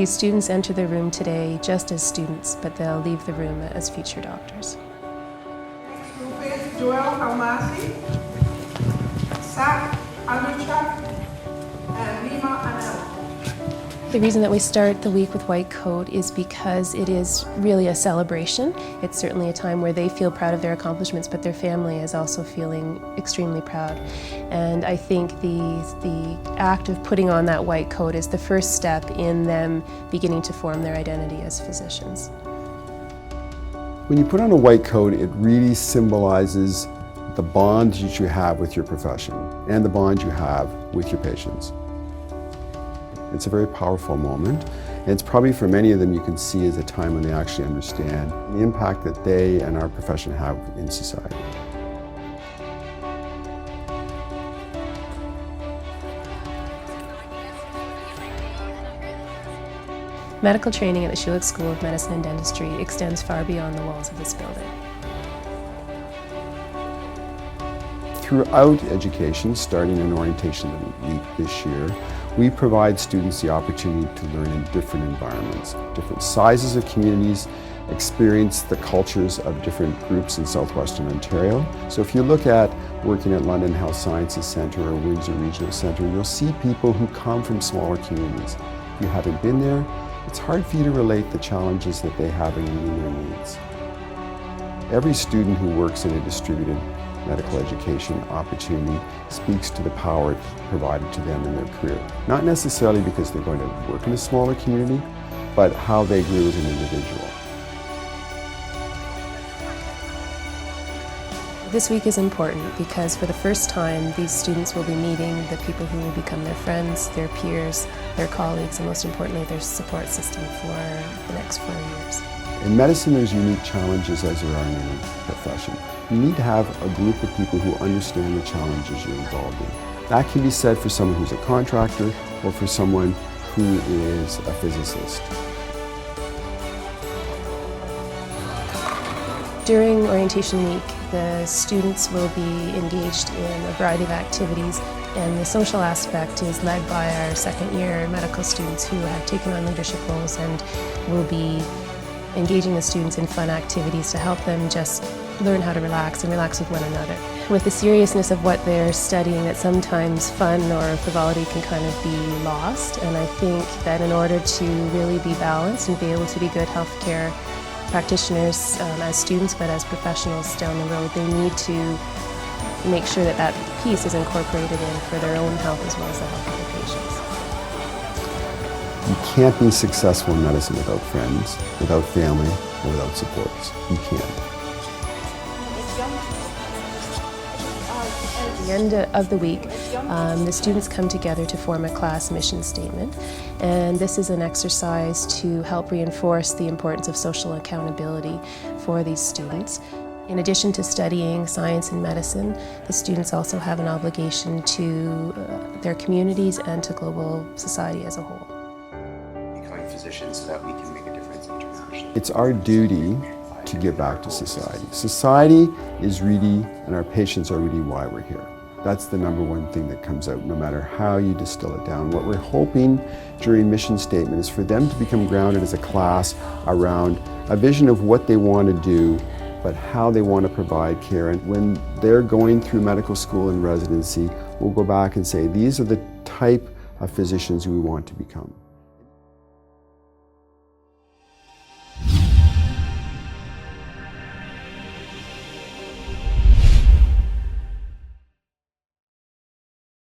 These students enter the room today just as students, but they'll leave the room as future doctors. Next group is Joel Almasi, Sak Aluchak, and Lima Anel. The reason that we start the week with white coat is because it is really a celebration. It's certainly a time where they feel proud of their accomplishments, but their family is also feeling extremely proud. And I think the act of putting on that white coat is the first step in them beginning to form their identity as physicians. When you put on a white coat, it really symbolizes the bond that you have with your profession and the bond you have with your patients. It's a very powerful moment, and it's probably for many of them you can see as a time when they actually understand the impact that they and our profession have in society. Medical training at the Schulich School of Medicine and Dentistry extends far beyond the walls of this building. Throughout education, starting in orientation week this year, we provide students the opportunity to learn in different environments, different sizes of communities, experience the cultures of different groups in southwestern Ontario. So if you look at working at London Health Sciences Centre or Windsor Regional Centre, you'll see people who come from smaller communities. If you haven't been there, it's hard for you to relate the challenges that they have in meeting their needs. Every student who works in a distributed medical education opportunity speaks to the power provided to them in their career. Not necessarily because they're going to work in a smaller community, but how they grew as an individual. This week is important because for the first time these students will be meeting the people who will become their friends, their peers, their colleagues, and most importantly their support system for the next 4 years. In medicine, there's unique challenges as there are in any profession. You need to have a group of people who understand the challenges you're involved in. That can be said for someone who's a contractor or for someone who is a physicist. During orientation week, the students will be engaged in a variety of activities, and the social aspect is led by our second-year medical students who have taken on leadership roles and will be engaging the students in fun activities to help them just learn how to relax and relax with one another. With the seriousness of what they're studying, that sometimes fun or frivolity can kind of be lost, and I think that in order to really be balanced and be able to be good healthcare practitioners as students but as professionals down the road, they need to make sure that that piece is incorporated in for their own health as well as the health of their patients. You can't be successful in medicine without friends, without family, or without supports. You can't. At the end of the week, the students come together to form a class mission statement, and this is an exercise to help reinforce the importance of social accountability for these students. In addition to studying science and medicine, the students also have an obligation to their communities and to global society as a whole. Becoming physicians so that we can make a difference internationally. It's our duty to give back to society. Society is really, and our patients are really why we're here. That's the number one thing that comes out, no matter how you distill it down. What we're hoping during mission statement is for them to become grounded as a class around a vision of what they want to do, but how they want to provide care. And when they're going through medical school and residency, we'll go back and say, these are the type of physicians we want to become.